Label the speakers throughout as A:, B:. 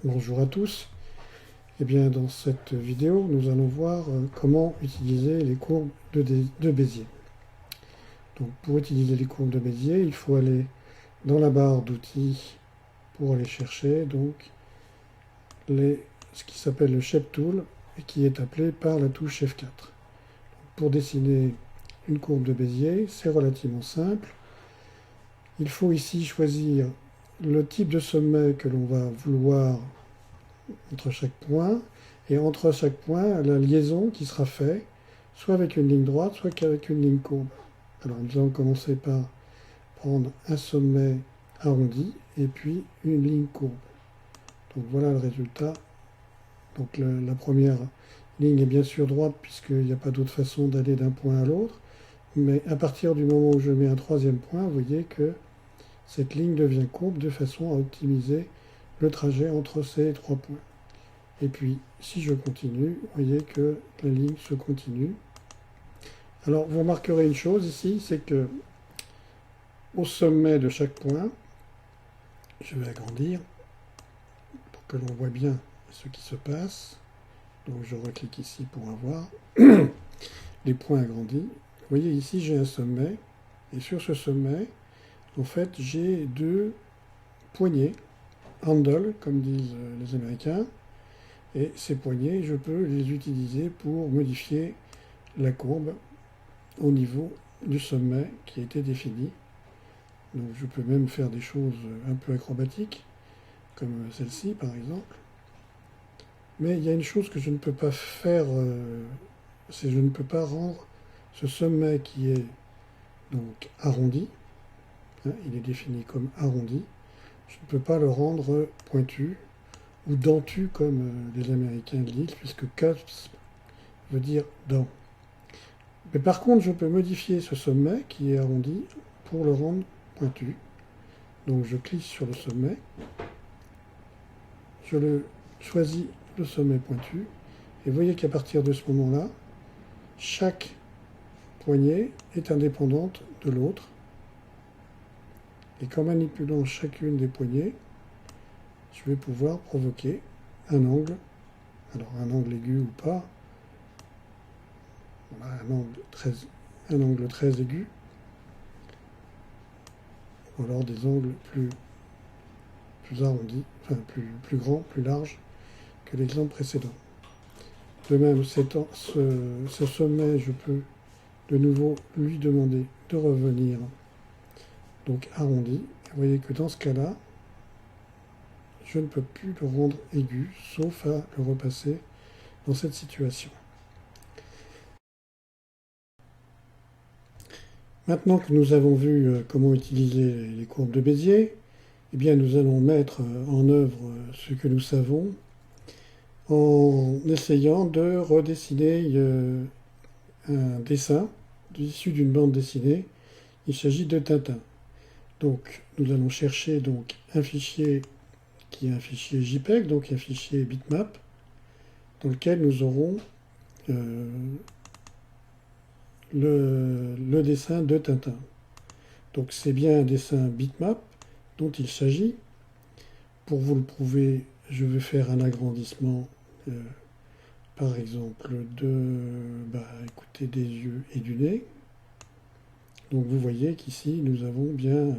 A: Bonjour à tous. Eh bien, dans cette vidéo, nous allons voir comment utiliser les courbes de Bézier. Donc, pour utiliser les courbes de Bézier, il faut aller dans la barre d'outils pour aller chercher donc ce qui s'appelle le Shape Tool et qui est appelé par la touche F4. Pour dessiner une courbe de Bézier, c'est relativement simple. Il faut ici choisir le type de sommet que l'on va vouloir entre chaque point, et entre chaque point, la liaison qui sera faite, soit avec une ligne droite, soit qu'avec une ligne courbe. Alors nous allons commencer par prendre un sommet arrondi, et puis une ligne courbe. Donc voilà le résultat. Donc la première ligne est bien sûr droite, puisqu'il n'y a pas d'autre façon d'aller d'un point à l'autre, mais à partir du moment où je mets un troisième point, vous voyez que cette ligne devient courbe de façon à optimiser le trajet entre ces trois points. Et puis, si je continue, vous voyez que la ligne se continue. Alors, vous remarquerez une chose ici, c'est que au sommet de chaque point, je vais agrandir pour que l'on voit bien ce qui se passe. Donc, je reclique ici pour avoir les points agrandis. Vous voyez ici, j'ai un sommet. Et sur ce sommet, en fait, j'ai deux poignées, handle, comme disent les Américains. Et ces poignées, je peux les utiliser pour modifier la courbe au niveau du sommet qui a été défini. Donc je peux même faire des choses un peu acrobatiques, comme celle-ci par exemple. Mais il y a une chose que je ne peux pas faire, c'est que je ne peux pas rendre ce sommet qui est donc arrondi, hein, il est défini comme arrondi, je ne peux pas le rendre pointu ou dentu comme les Américains le disent, puisque cusp veut dire dent. Mais par contre, je peux modifier ce sommet qui est arrondi pour le rendre pointu. Donc je clique sur le sommet, je choisis le sommet pointu, et vous voyez qu'à partir de ce moment-là, chaque poignée est indépendante de l'autre. Et qu'en manipulant chacune des poignées, je vais pouvoir provoquer un angle, alors un angle aigu ou pas, voilà, un angle très aigu, ou alors des angles plus arrondis, enfin plus grands, plus larges que l'exemple précédent. De même, ce sommet, je peux de nouveau lui demander de revenir donc arrondi. Vous voyez que dans ce cas-là, je ne peux plus le rendre aigu, sauf à le repasser dans cette situation. Maintenant que nous avons vu comment utiliser les courbes de Bézier, eh bien nous allons mettre en œuvre ce que nous savons en essayant de redessiner un dessin issu d'une bande dessinée. Il s'agit de Tintin. Donc nous allons chercher donc un fichier qui est un fichier JPEG, donc un fichier bitmap, dans lequel nous aurons le dessin de Tintin. Donc c'est bien un dessin bitmap dont il s'agit. Pour vous le prouver, je vais faire un agrandissement, par exemple, écoutez, des yeux et du nez. Donc vous voyez qu'ici, nous avons bien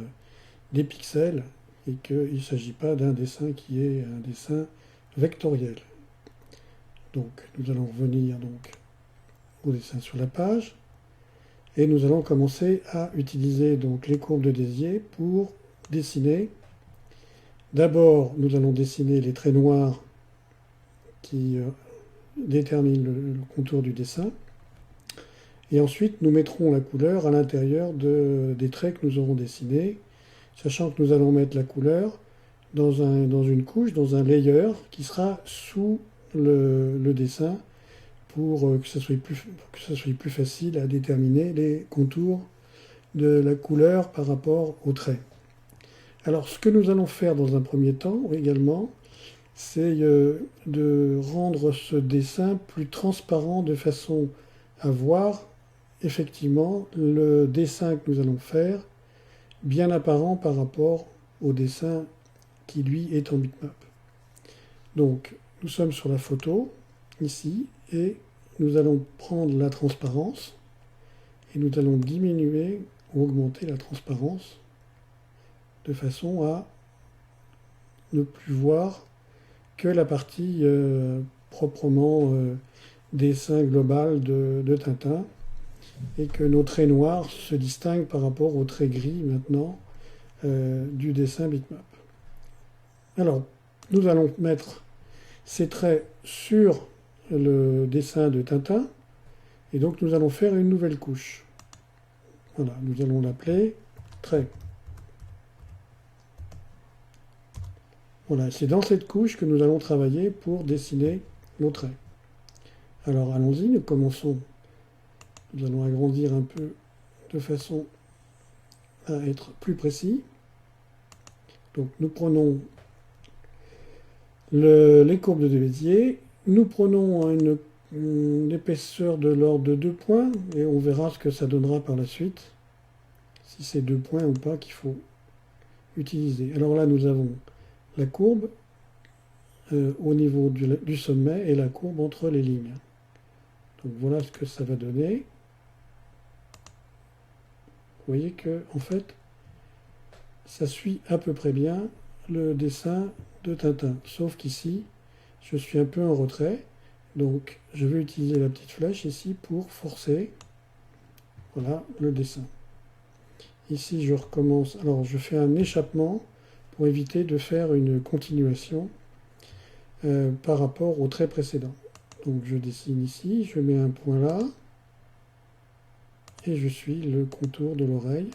A: des pixels et qu'il ne s'agit pas d'un dessin qui est un dessin vectoriel. Donc nous allons revenir donc, au dessin sur la page. Et nous allons commencer à utiliser donc les courbes de Bézier pour dessiner. D'abord, nous allons dessiner les traits noirs qui déterminent le contour du dessin. Et ensuite, nous mettrons la couleur à l'intérieur des traits que nous aurons dessinés, sachant que nous allons mettre la couleur dans une couche, dans un layer qui sera sous le dessin, pour que ce soit plus facile à déterminer les contours de la couleur par rapport au trait. Alors, ce que nous allons faire dans un premier temps également, c'est de rendre ce dessin plus transparent de façon à voir effectivement le dessin que nous allons faire bien apparent par rapport au dessin qui lui est en bitmap. Donc, nous sommes sur la photo, ici, et nous allons prendre la transparence, et nous allons diminuer ou augmenter la transparence, de façon à ne plus voir que la partie proprement dessin global de Tintin, et que nos traits noirs se distinguent par rapport aux traits gris maintenant du dessin bitmap. Alors, nous allons mettre ces traits sur le dessin de Tintin, et donc nous allons faire une nouvelle couche. Voilà, nous allons l'appeler trait. Voilà, c'est dans cette couche que nous allons travailler pour dessiner nos traits. Alors allons-y, nous commençons. Nous allons agrandir un peu de façon à être plus précis. Donc nous prenons les courbes de Bézier, nous prenons une épaisseur de l'ordre de 2 points et on verra ce que ça donnera par la suite, si c'est 2 points ou pas qu'il faut utiliser. Alors là nous avons la courbe au niveau du sommet et la courbe entre les lignes. Donc voilà ce que ça va donner. Vous voyez que en fait ça suit à peu près bien le dessin de Tintin, sauf qu'ici je suis un peu en retrait, donc je vais utiliser la petite flèche ici pour forcer, voilà, le dessin. Ici je recommence, alors je fais un échappement pour éviter de faire une continuation par rapport au trait précédent. Donc je dessine ici, je mets un point là, et je suis le contour de l'oreille.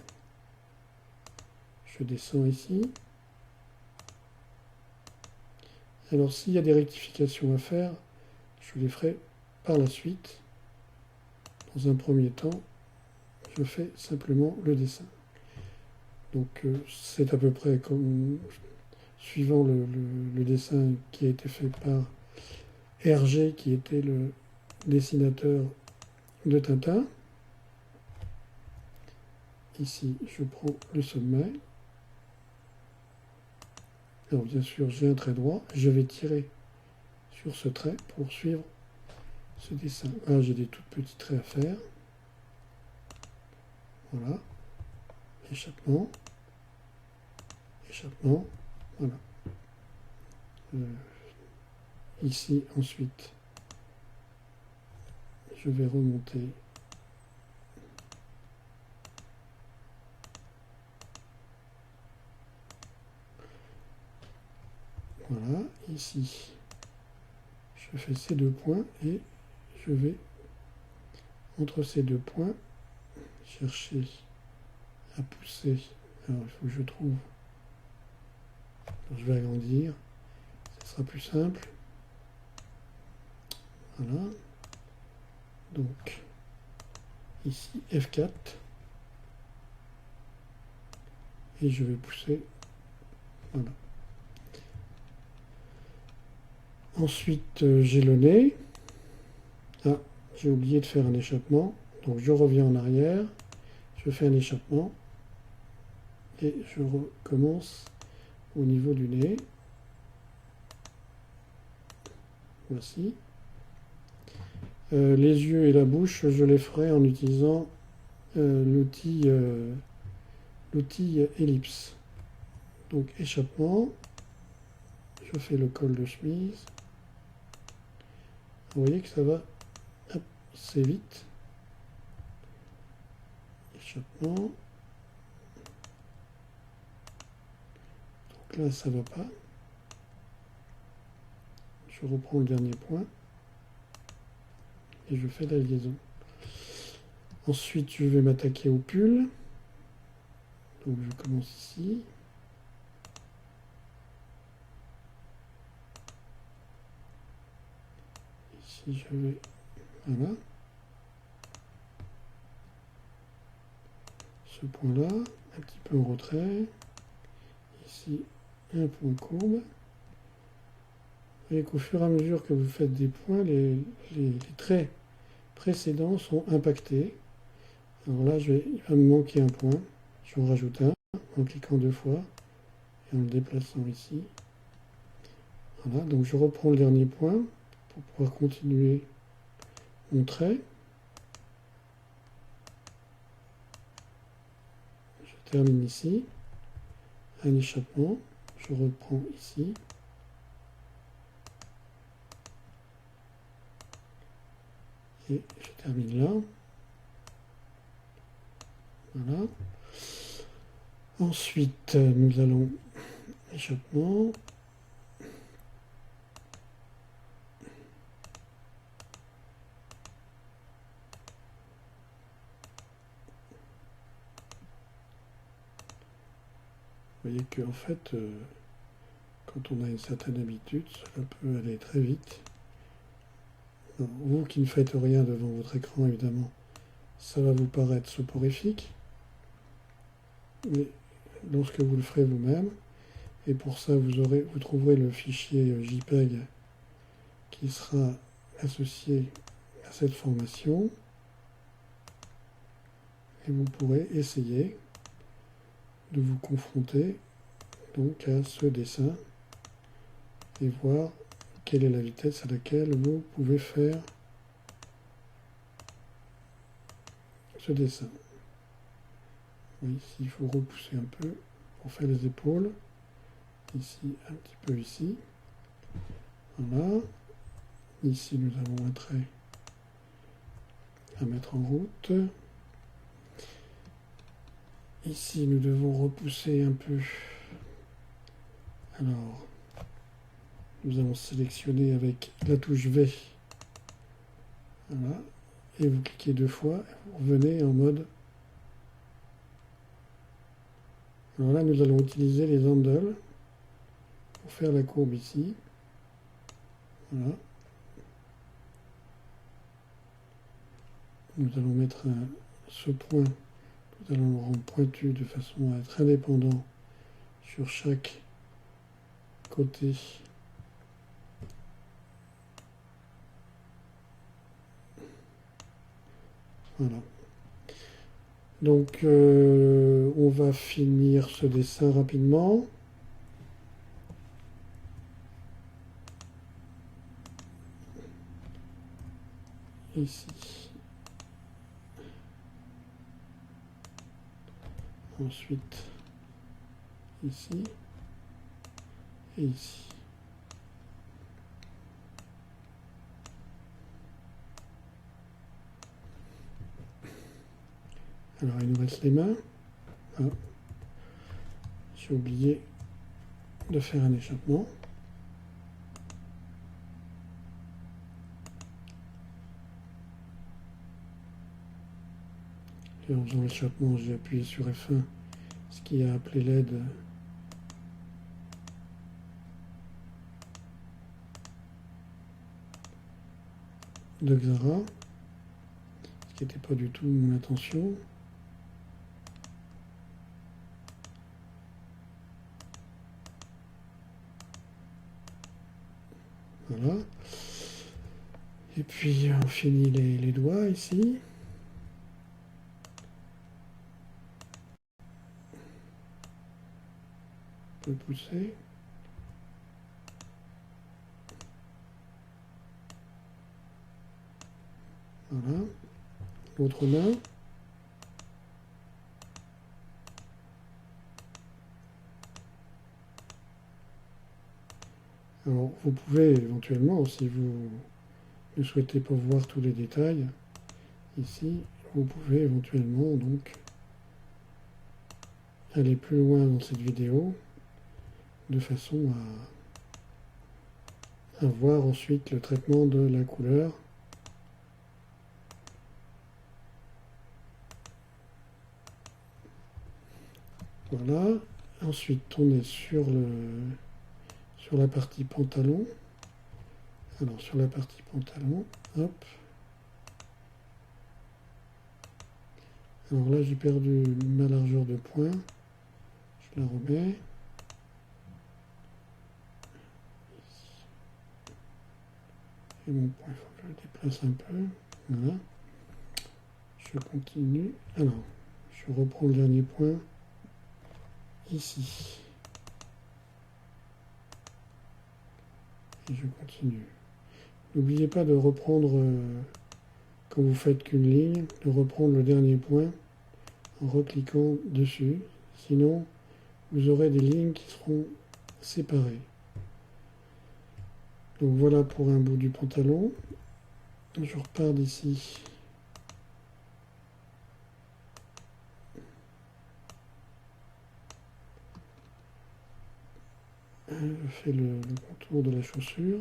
A: Je descends ici. Alors s'il y a des rectifications à faire, je les ferai par la suite. Dans un premier temps, je fais simplement le dessin. Donc c'est à peu près comme suivant le dessin qui a été fait par Hergé, qui était le dessinateur de Tintin. Ici, je prends le sommet. Alors bien sûr, j'ai un trait droit. Je vais tirer sur ce trait pour suivre ce dessin. Là, j'ai des tout petits traits à faire. Voilà. Échappement. Échappement. Voilà. Ici, ensuite, je vais remonter. Voilà. Ici, je fais ces 2 points et je vais, entre ces 2 points, chercher à pousser. Alors, il faut que je trouve. Alors, je vais agrandir. Ce sera plus simple. Voilà. Donc, ici, F4. Et je vais pousser. Voilà. Ensuite, j'ai le nez. Ah, j'ai oublié de faire un échappement. Donc, je reviens en arrière. Je fais un échappement. Et je recommence au niveau du nez. Voici. Les yeux et la bouche, je les ferai en utilisant l'outil ellipse. Donc échappement, je fais le col de chemise. Vous voyez que ça va assez vite. Échappement. Donc là, ça va pas. Je reprends le dernier point. Et je fais la liaison. Ensuite, je vais m'attaquer au pull. Donc je commence ici. Ici, je vais... Voilà. Ce point-là, un petit peu en retrait. Ici, un point courbe. Et qu'au fur et à mesure que vous faites des points, les traits précédents sont impactés. Alors là, il va me manquer un point. Je en rajoute un en cliquant 2 fois et en le déplaçant ici. Voilà, donc je reprends le dernier point pour pouvoir continuer mon trait. Je termine ici, un échappement, je reprends ici. Et je termine là. Voilà. Ensuite, nous allons échappement. Vous voyez qu'en fait, quand on a une certaine habitude, cela peut aller très vite. Alors, vous qui ne faites rien devant votre écran, évidemment, ça va vous paraître soporifique. Mais lorsque vous le ferez vous-même, et pour ça vous trouverez le fichier JPEG qui sera associé à cette formation, et vous pourrez essayer de vous confronter donc à ce dessin et voir quelle est la vitesse à laquelle vous pouvez faire ce dessin. Oui, ici, il faut repousser un peu pour faire les épaules. Ici, un petit peu ici. Voilà. Ici, nous avons un trait à mettre en route. Ici, nous devons repousser un peu. Alors, nous allons sélectionner avec la touche V. Voilà. Et vous cliquez 2 fois, et vous revenez en mode. Alors là, nous allons utiliser les handles pour faire la courbe ici. Voilà. Nous allons mettre ce point, nous allons le rendre pointu de façon à être indépendant sur chaque côté. Voilà. Donc, on va finir ce dessin rapidement. Ici. Ensuite, ici. Et ici. Alors, il nous reste les mains. Ah. J'ai oublié de faire un échappement. Et en faisant l'échappement, j'ai appuyé sur F1, ce qui a appelé l'aide de Xara, ce qui n'était pas du tout mon intention. Voilà. Et puis on finit les doigts ici. On peut pousser. Voilà. L'autre main. Alors vous pouvez éventuellement, si vous ne souhaitez pas voir tous les détails, ici, vous pouvez éventuellement donc aller plus loin dans cette vidéo de façon à voir ensuite le traitement de la couleur. Voilà. Ensuite, on est sur la partie pantalon. Alors, sur la partie pantalon, hop. Alors là, j'ai perdu ma largeur de point. Je la remets. Et mon point, il faut que je le déplace un peu. Voilà. Je continue. Alors, je reprends le dernier point ici. Et je continue. N'oubliez pas de reprendre, quand vous faites qu'une ligne, de reprendre le dernier point en recliquant dessus. Sinon, vous aurez des lignes qui seront séparées. Donc voilà pour un bout du pantalon. Je repars d'ici. Je fais le contour de la chaussure.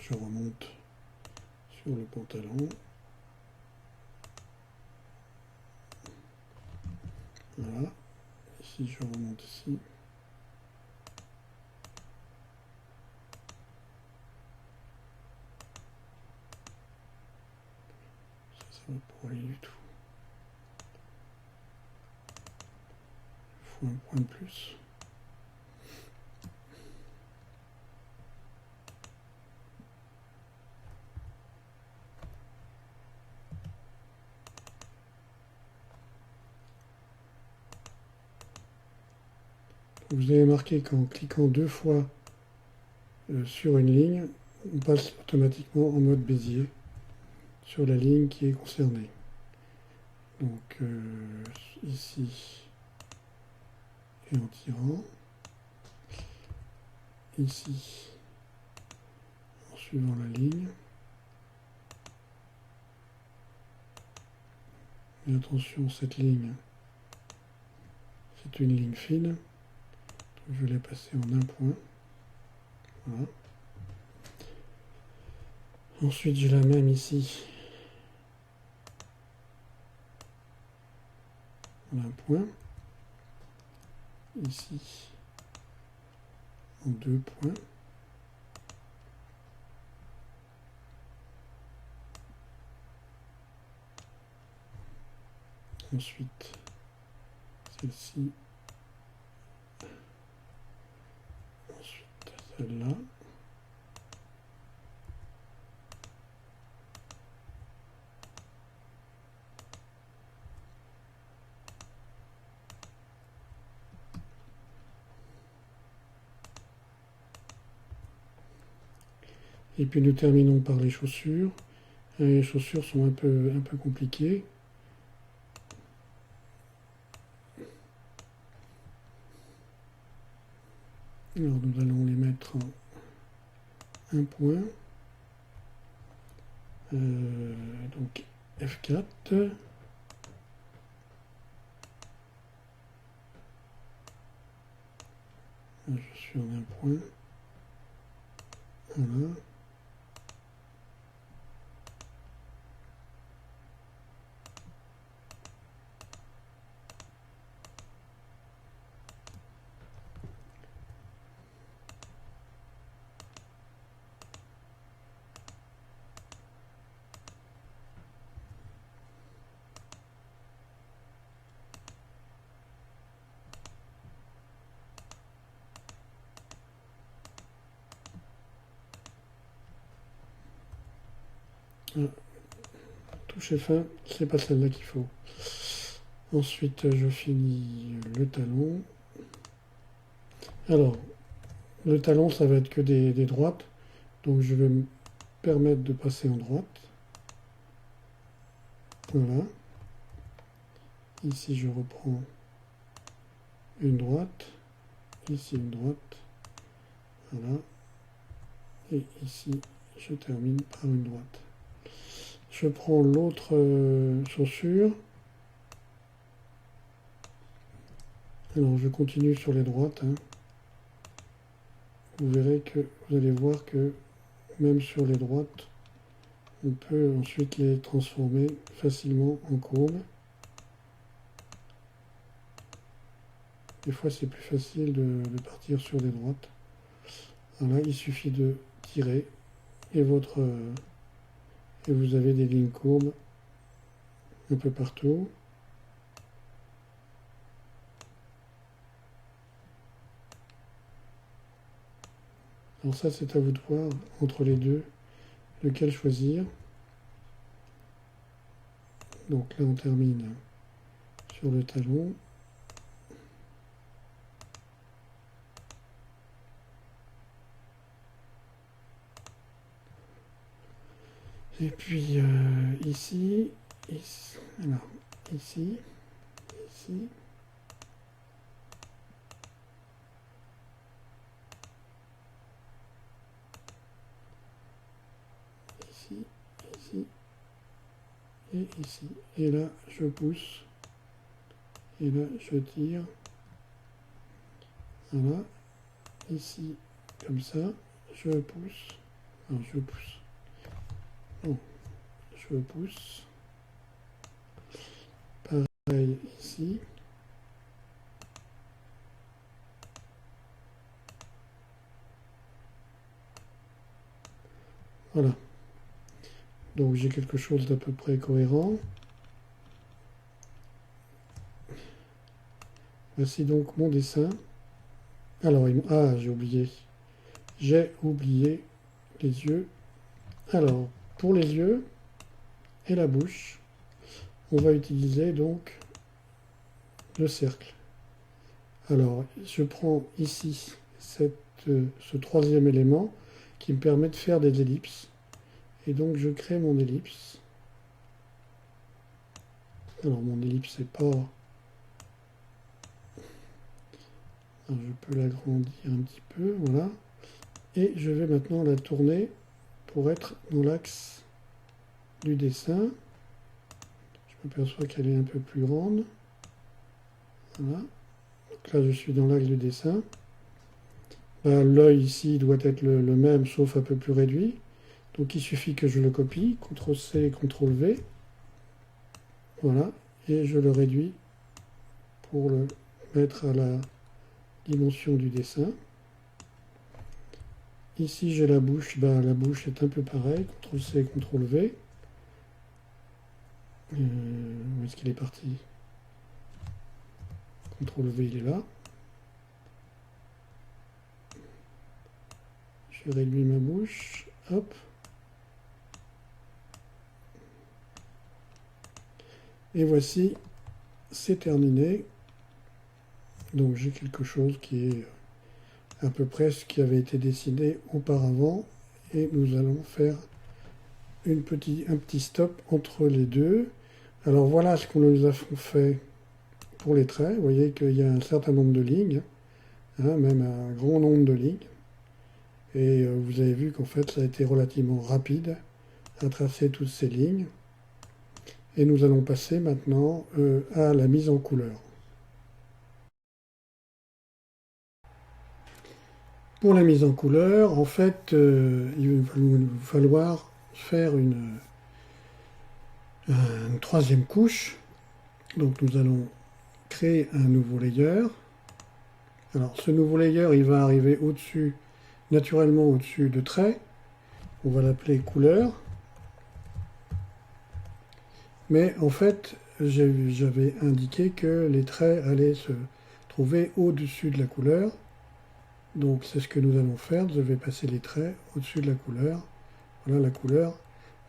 A: Je remonte sur le pantalon. Voilà. Ici, je remonte ici. Ça va pas aller du tout. Il faut un point de plus. Vous avez remarqué qu'en cliquant 2 fois sur une ligne, on passe automatiquement en mode Bézier sur la ligne qui est concernée. Donc ici, et en tirant, ici, en suivant la ligne. Mais attention, cette ligne, c'est une ligne fine. Donc je vais la passer en un point. Voilà. Ensuite, j'ai la même ici. En un point. Ici, en 2 points. Ensuite, celle-ci. Ensuite, celle-là. Et puis nous terminons par les chaussures. Les chaussures sont un peu compliquées. Alors nous allons les mettre en un point. Donc F4. Là, je suis en un point. Voilà. Voilà. Touche F1, c'est pas celle-là qu'il faut. Ensuite, je finis le talon. Alors, le talon, ça va être que des droites. Donc, je vais me permettre de passer en droite. Voilà. Ici, je reprends une droite. Ici, une droite. Voilà. Et ici, je termine par une droite. Je prends l'autre chaussure. Alors, je continue sur les droites. Hein. Vous verrez que vous allez voir que même sur les droites, on peut ensuite les transformer facilement en courbes. Des fois, c'est plus facile de partir sur des droites. Alors là, il suffit de tirer et vous avez des lignes courbes un peu partout. Alors ça, c'est à vous de voir entre les deux lequel choisir. Donc là, on termine sur le talon. Et puis ici, alors, ici, ici, ici, ici, et ici. Et là, je pousse, et là, je tire. Voilà, ici, comme ça, je pousse, alors je pousse, non, je pousse, pareil ici, voilà, donc j'ai quelque chose d'à peu près cohérent. Voici donc mon dessin. Alors, ah, j'ai oublié les yeux. Alors, pour les yeux et la bouche, on va utiliser donc le cercle. Alors, je prends ici ce troisième élément qui me permet de faire des ellipses. Et donc, je crée mon ellipse. Alors, mon ellipse n'est pas... Alors, je peux l'agrandir un petit peu, voilà. Et je vais maintenant la tourner pour être dans l'axe du dessin. Je m'aperçois qu'elle est un peu plus grande. Voilà. Donc là, je suis dans l'axe du dessin. L'œil ici doit être le même, sauf un peu plus réduit. Donc il suffit que je le copie, CTRL-C, CTRL-V. Voilà. Et je le réduis pour le mettre à la dimension du dessin. Ici, j'ai la bouche. La bouche est un peu pareil. CTRL-C, CTRL-V. Où est-ce qu'il est parti? CTRL-V, il est là. Je réduis ma bouche. Hop. Et voici, c'est terminé. Donc j'ai quelque chose qui est à peu près ce qui avait été dessiné auparavant. Et nous allons faire un petit stop entre les deux. Alors voilà ce qu'on nous a fait pour les traits. Vous voyez qu'il y a un certain nombre de lignes, hein, même un grand nombre de lignes. Et vous avez vu qu'en fait ça a été relativement rapide à tracer toutes ces lignes. Et nous allons passer maintenant à la mise en couleur. Pour la mise en couleur, en fait, il va nous falloir faire une troisième couche. Donc nous allons créer un nouveau layer. Alors ce nouveau layer, il va arriver au-dessus, naturellement au-dessus de traits. On va l'appeler couleur. Mais en fait, j'avais indiqué que les traits allaient se trouver au-dessus de la couleur. Donc c'est ce que nous allons faire. Je vais passer les traits au-dessus de la couleur. Voilà, la couleur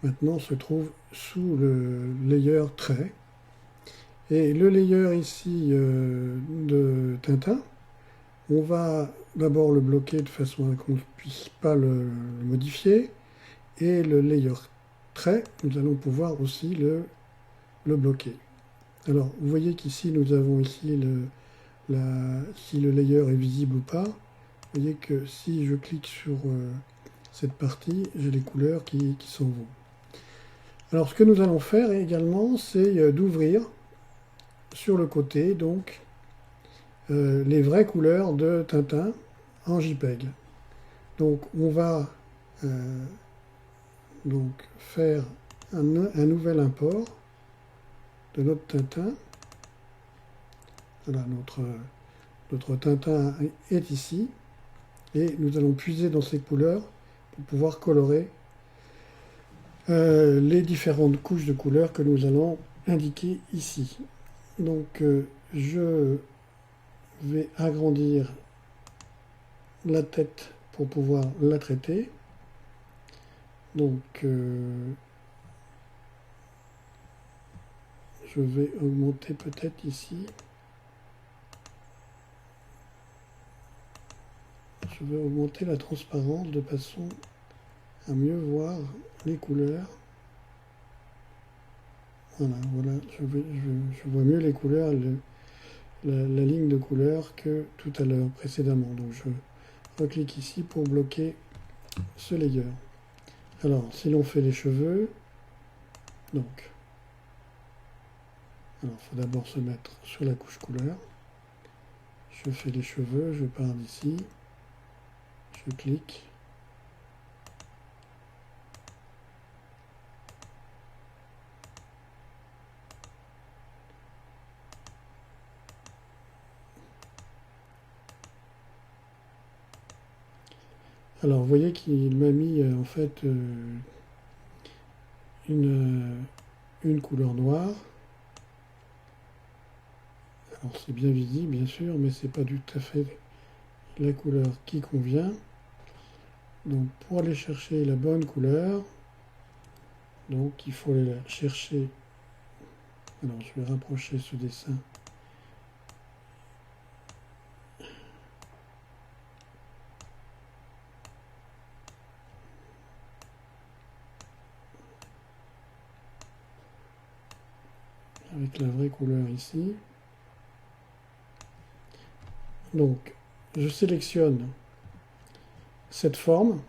A: maintenant se trouve sous le layer trait. Et le layer ici de Tintin, on va d'abord le bloquer de façon à qu'on ne puisse pas le modifier. Et le layer trait, nous allons pouvoir aussi le bloquer. Alors, vous voyez qu'ici, nous avons ici si le layer est visible ou pas. Vous voyez que si je clique sur cette partie, j'ai les couleurs qui s'en vont. Alors, ce que nous allons faire également, c'est d'ouvrir sur le côté, donc, les vraies couleurs de Tintin en JPEG. Donc, on va donc faire un nouvel import de notre Tintin. Voilà, notre Tintin est ici. Et nous allons puiser dans ces couleurs pour pouvoir colorer les différentes couches de couleurs que nous allons indiquer ici. Donc je vais agrandir la tête pour pouvoir la traiter. Donc je vais augmenter peut-être ici. Je vais augmenter la transparence de façon à mieux voir les couleurs. Voilà, je vois mieux les couleurs, la ligne de couleurs que tout à l'heure précédemment. Donc je reclique ici pour bloquer ce layer. Alors, si l'on fait les cheveux, donc, alors il faut d'abord se mettre sur la couche couleur. Je fais les cheveux, je pars d'ici, je clique. Alors, vous voyez qu'il m'a mis en fait une couleur noire. Alors, c'est bien visible, bien sûr, mais c'est pas tout à fait la couleur qui convient. Donc, pour aller chercher la bonne couleur, donc il faut aller la chercher. Alors, je vais rapprocher ce dessin. Avec la vraie couleur ici. Donc, je sélectionne cette forme,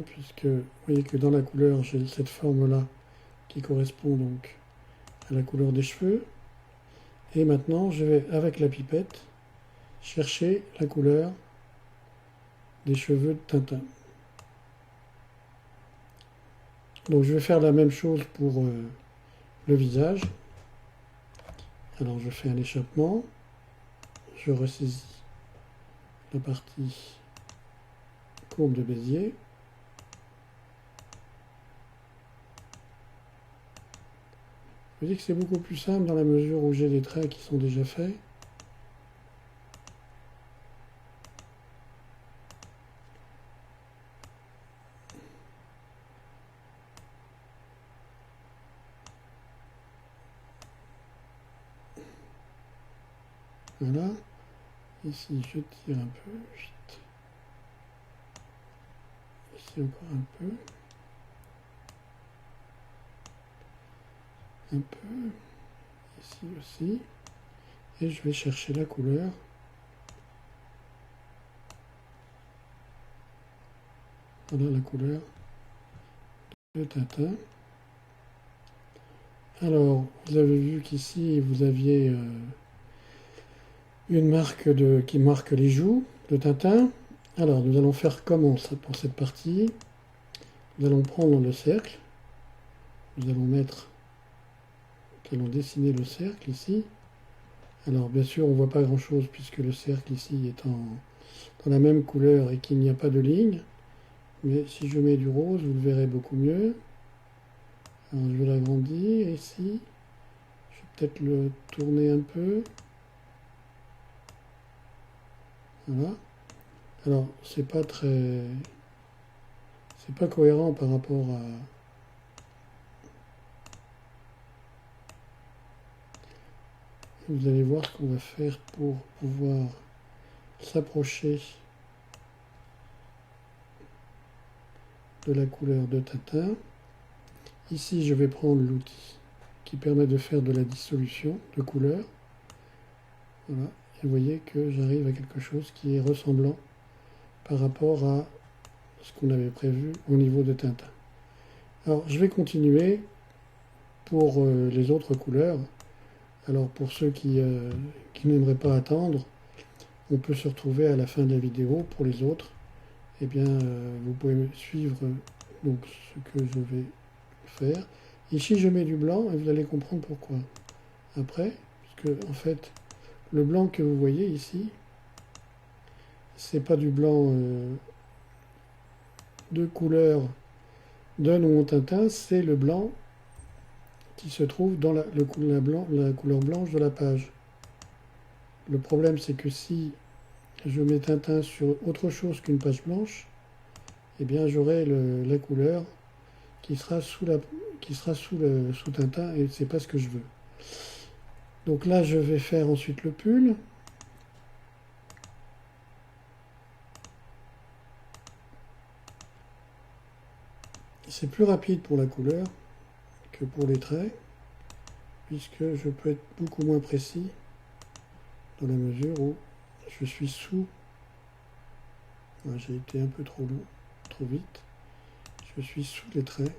A: puisque vous voyez que dans la couleur, j'ai cette forme-là qui correspond donc à la couleur des cheveux. Et maintenant, je vais, avec la pipette, chercher la couleur des cheveux de Tintin. Donc, je vais faire la même chose pour le visage. Alors, je fais un échappement. Je ressaisis la partie courbe de Bézier. Je dis que c'est beaucoup plus simple dans la mesure où j'ai des traits qui sont déjà faits. Voilà. Ici, je tire un peu. Ici, encore un peu. Un peu. Ici aussi. Et je vais chercher la couleur. Voilà la couleur de Tintin. Alors, vous avez vu qu'ici, vous aviez une marque qui marque les joues de Tintin. Alors, nous allons faire comment ça pour cette partie? Nous allons prendre le cercle. Nous allons dessiner le cercle ici. Alors, bien sûr, on ne voit pas grand-chose puisque le cercle ici est dans la même couleur et qu'il n'y a pas de ligne. Mais si je mets du rose, vous le verrez beaucoup mieux. Alors, je vais l'agrandir ici. Je vais peut-être le tourner un peu. Voilà. Alors, c'est pas cohérent par rapport à. Vous allez voir ce qu'on va faire pour pouvoir s'approcher de la couleur de Tintin. Ici, je vais prendre l'outil qui permet de faire de la dissolution de couleurs. Voilà. Et vous voyez que j'arrive à quelque chose qui est ressemblant par rapport à ce qu'on avait prévu au niveau de Tintin. Alors, je vais continuer pour les autres couleurs. Alors, pour ceux qui n'aimeraient pas attendre, on peut se retrouver à la fin de la vidéo. Pour les autres, eh bien, vous pouvez suivre donc, ce que je vais faire. Ici, je mets du blanc et vous allez comprendre pourquoi. Après, puisque en fait, le blanc que vous voyez ici, c'est pas du blanc de couleur d'un ou Tintin, c'est le blanc qui se trouve dans la couleur blanche de la page. Le problème, c'est que si je mets Tintin sur autre chose qu'une page blanche, eh bien j'aurai la couleur qui sera sous Tintin et c'est pas ce que je veux. Donc là, je vais faire ensuite le pull. C'est plus rapide pour la couleur que pour les traits. puisque je peux être beaucoup moins précis dans la mesure où je suis sous. J'ai été un peu trop long, trop vite. Je suis sous les traits.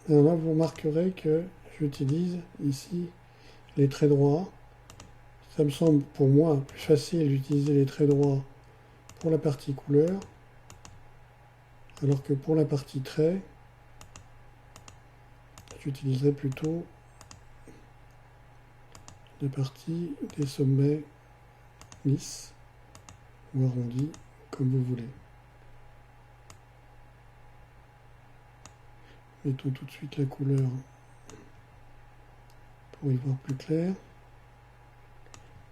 A: Alors là, vous remarquerez que j'utilise ici les traits droits. Ça me semble pour moi plus facile d'utiliser les traits droits pour la partie couleur, alors que pour la partie trait, j'utiliserai plutôt la partie des sommets lisses ou arrondis, comme vous voulez. Mettons tout de suite la couleur pour y voir plus clair.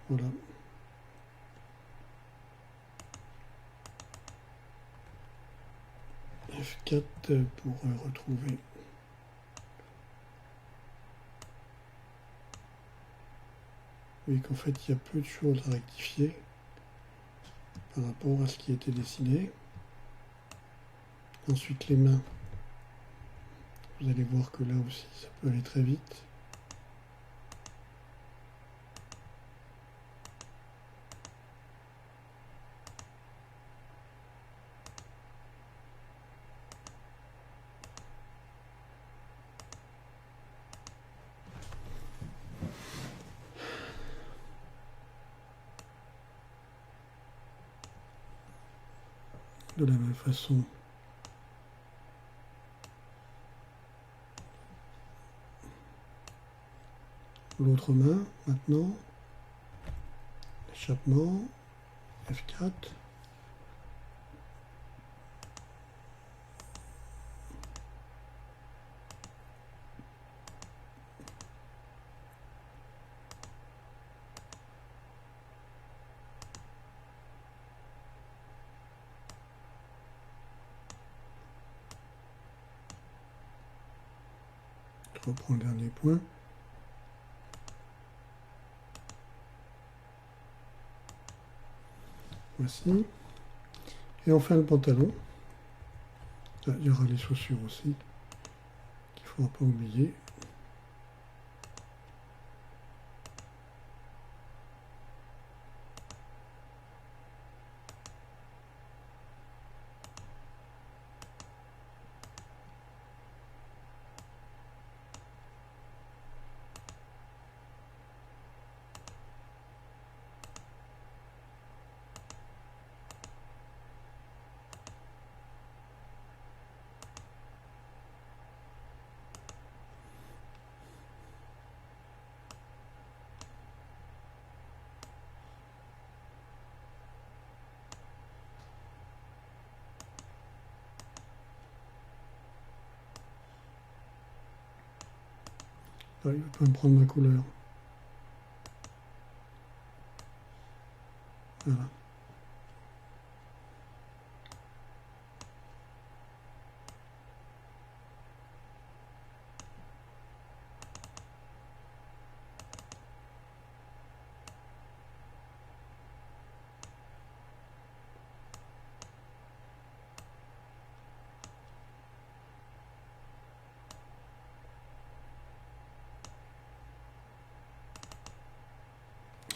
A: Voilà. F4 pour retrouver. Vous voyez qu'en fait, il y a peu de choses à rectifier par rapport à ce qui a été dessiné. Ensuite, les mains. Vous allez voir que là aussi, ça peut aller très vite. De la même façon, l'autre main, maintenant, l'échappement, F4. Je reprends le dernier point. Voici. Et enfin le pantalon. Il y aura les chaussures aussi, qu'il ne faudra pas oublier. Là, il va pas me prendre ma couleur. Voilà.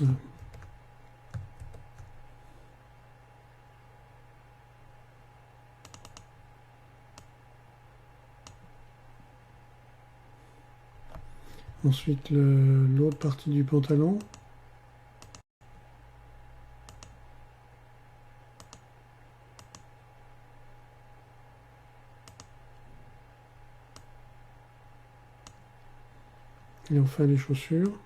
A: Voilà. Ensuite, l'autre partie du pantalon. Et enfin les chaussures.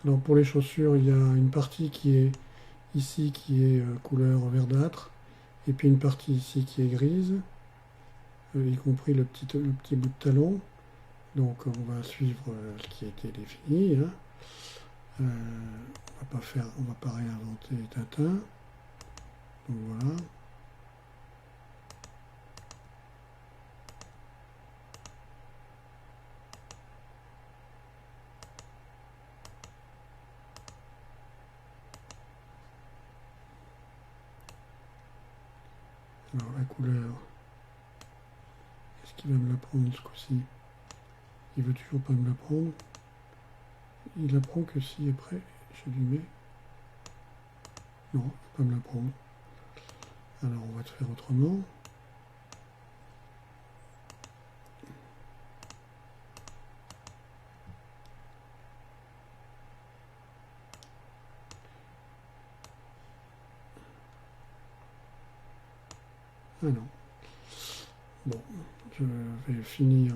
A: Alors pour les chaussures, il y a une partie qui est ici qui est couleur verdâtre, et puis une partie ici qui est grise, y compris le petit bout de talon. Donc on va suivre ce qui a été défini. Hein. On va pas réinventer Tintin. Donc voilà. Alors la couleur, est-ce qu'il va me la prendre ce coup-ci? Il veut toujours pas me la prendre. Il la prend que si après je lui mets. Non, il ne va pas me la prendre. Alors on va te faire autrement. Ah non. Bon, je vais finir.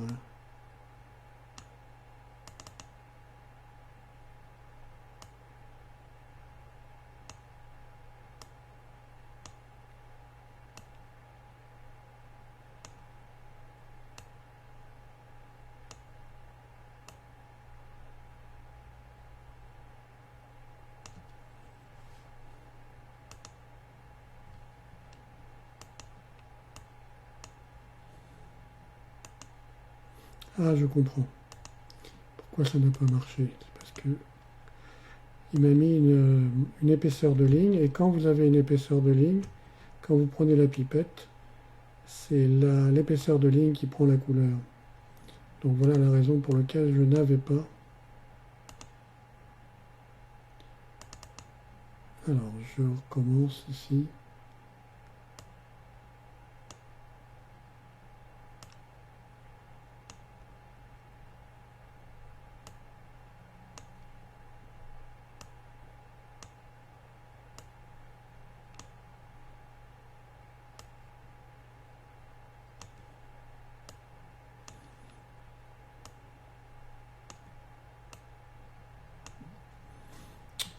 A: Ah, je comprends. Pourquoi ça n'a pas marché? C'est parce que il m'a mis une épaisseur de ligne, et quand vous avez une épaisseur de ligne, quand vous prenez la pipette, c'est l'épaisseur de ligne qui prend la couleur. Donc voilà la raison pour laquelle je n'avais pas. Alors je recommence ici.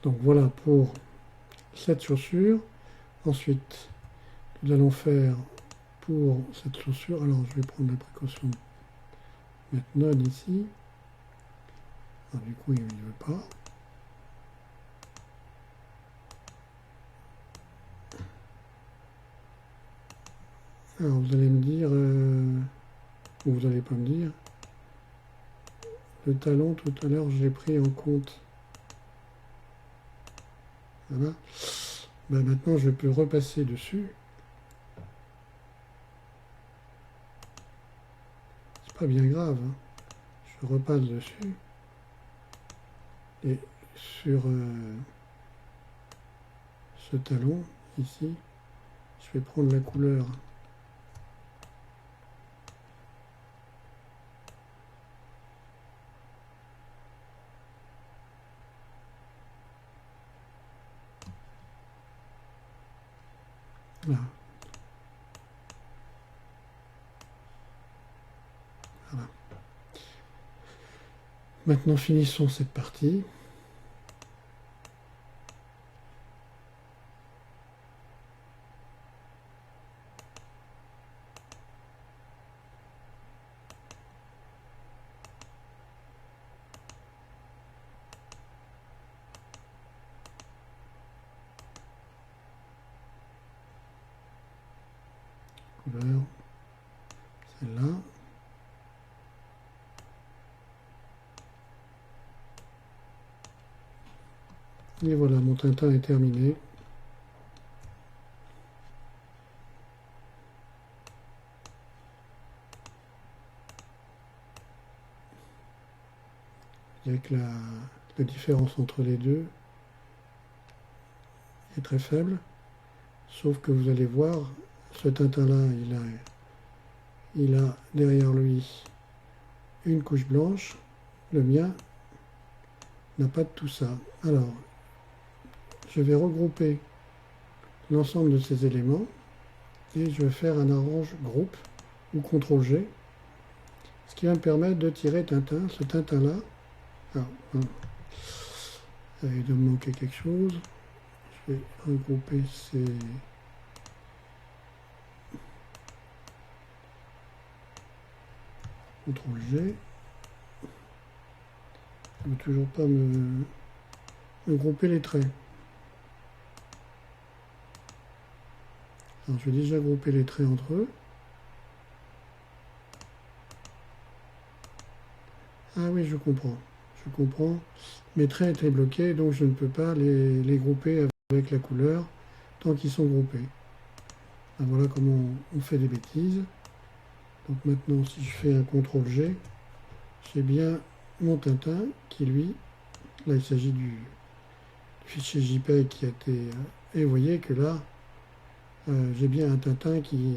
A: Donc voilà pour cette chaussure. Ensuite, nous allons faire pour cette chaussure. Alors je vais prendre la précaution de mettre none ici. Alors, du coup, il ne veut pas. Alors vous allez me dire, ou vous n'allez pas me dire, le talon tout à l'heure je l'ai pris en compte. Voilà. Ben, maintenant je peux repasser dessus. C'est pas bien grave. Hein. Je repasse dessus. Et sur ce talon ici, je vais prendre la couleur. Là. Voilà. Maintenant, finissons cette partie. Couleur, celle-là. Et voilà, mon Tintin est terminé. Avec la différence entre les deux est très faible. Sauf que vous allez voir, ce Tintin-là, il a derrière lui une couche blanche. Le mien n'a pas de tout ça. Alors, je vais regrouper l'ensemble de ces éléments et je vais faire un arrange groupe ou CTRL-G, ce qui va me permettre de tirer Tintin, ce Tintin-là. Ah, il doit me manquer quelque chose. Je vais regrouper ces... CTRL-G. Je ne veux toujours pas me grouper les traits. Alors, je vais déjà grouper les traits entre eux. Ah oui, je comprends. Je comprends. Mes traits étaient bloqués, donc je ne peux pas les grouper avec la couleur tant qu'ils sont groupés. Ben voilà comment on fait des bêtises. Donc maintenant, si je fais un CTRL-G, j'ai bien mon Tintin qui, lui, là il s'agit du fichier JPEG qui a été... et vous voyez que là, j'ai bien un Tintin qui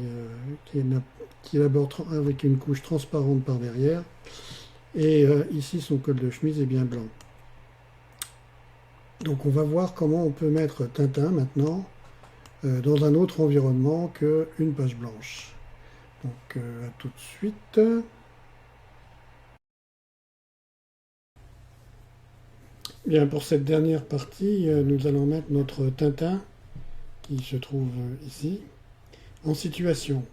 A: élabore avec une couche transparente par derrière. Et ici, son col de chemise est bien blanc. Donc on va voir comment on peut mettre Tintin maintenant dans un autre environnement qu'une page blanche. Donc à tout de suite. Bien, pour cette dernière partie, nous allons mettre notre Tintin, qui se trouve ici, en situation.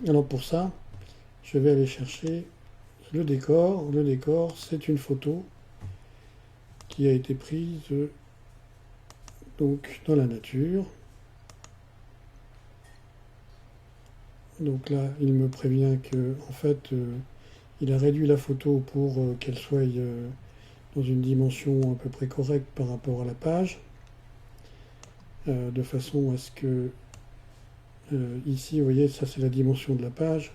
A: Alors pour ça, je vais aller chercher le décor. Le décor, c'est une photo qui a été prise donc dans la nature. Donc là, il me prévient que en fait, il a réduit la photo pour qu'elle soit dans une dimension à peu près correcte par rapport à la page, de façon à ce que ici, vous voyez, ça c'est la dimension de la page.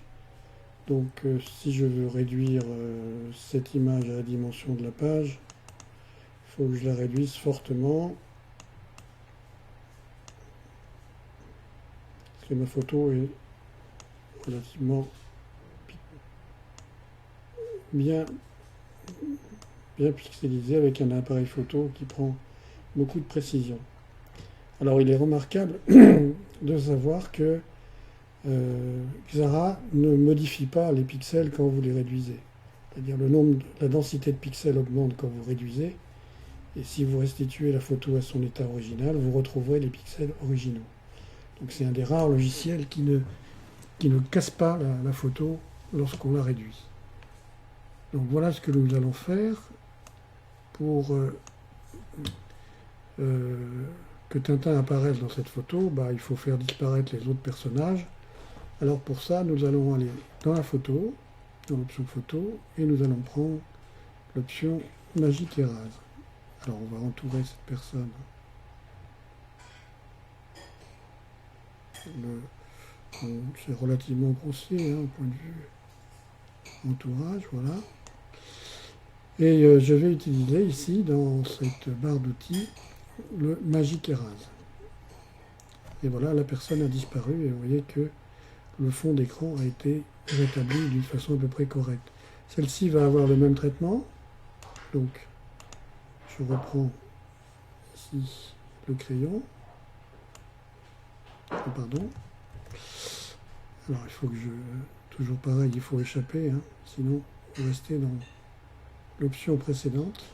A: Donc si je veux réduire cette image à la dimension de la page, il faut que je la réduise fortement. Parce que ma photo est relativement bien pixelisée avec un appareil photo qui prend beaucoup de précision. Alors il est remarquable de savoir que Xara ne modifie pas les pixels quand vous les réduisez. C'est-à-dire la densité de pixels augmente quand vous réduisez, et si vous restituez la photo à son état original, vous retrouverez les pixels originaux. Donc c'est un des rares logiciels qui ne casse pas la photo lorsqu'on la réduit. Donc voilà ce que nous allons faire pour que Tintin apparaisse dans cette photo. Il faut faire disparaître les autres personnages. Alors pour ça, nous allons aller dans la photo, dans l'option photo, et nous allons prendre l'option Magic Erase. Alors on va entourer cette personne. C'est relativement grossier au point de vue entourage, voilà. Et je vais utiliser ici, dans cette barre d'outils, le Magic Erase. Et voilà, la personne a disparu, et vous voyez que le fond d'écran a été rétabli d'une façon à peu près correcte. Celle-ci va avoir le même traitement. Donc, je reprends ici le crayon. Oh, pardon. Alors, il faut que toujours pareil, il faut échapper, sinon vous restez dans l'option précédente.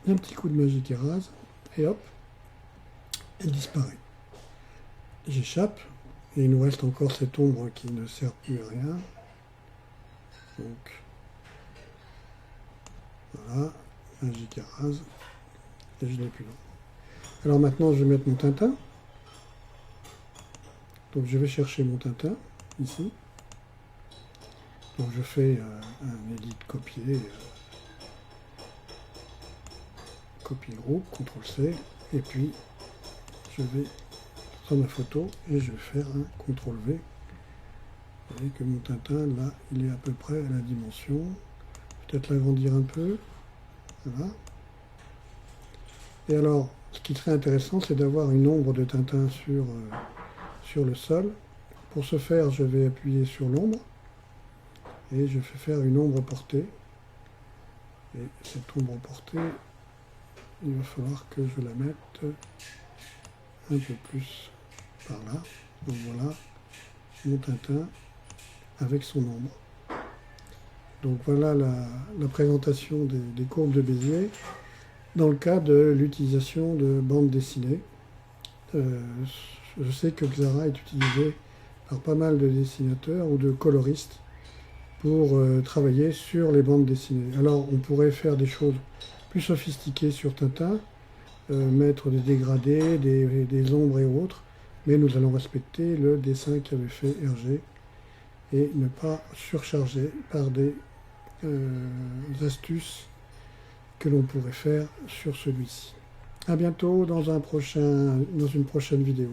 A: Un petit coup de Magic Erase, et hop, elle disparaît. J'échappe, et il nous reste encore cette ombre qui ne sert plus à rien. Donc, voilà, Magic Erase, et je n'ai plus l'ombre. Alors maintenant, je vais mettre mon Tintin. Donc je vais chercher mon Tintin, ici. Donc je fais un edit copier, copier groupe, CTRL-C, et puis je vais sur ma photo et je vais faire un CTRL-V. Vous voyez que mon Tintin, là, il est à peu près à la dimension. Peut-être l'agrandir un peu. Voilà. Et alors, ce qui serait intéressant, c'est d'avoir une ombre de Tintin sur le sol. Pour ce faire, je vais appuyer sur l'ombre et je fais faire une ombre portée. Et cette ombre portée, il va falloir que je la mette un peu plus par là. Donc voilà mon Tintin avec son ombre. Donc voilà la présentation des courbes de Bézier dans le cas de l'utilisation de bandes dessinées. Je sais que Xara est utilisé par pas mal de dessinateurs ou de coloristes pour travailler sur les bandes dessinées. Alors on pourrait faire des choses plus sophistiquées sur Tintin, mettre des dégradés, des ombres et autres, mais nous allons respecter le dessin qu'avait fait Hergé et ne pas surcharger par des astuces que l'on pourrait faire sur celui-ci. À bientôt dans une prochaine vidéo.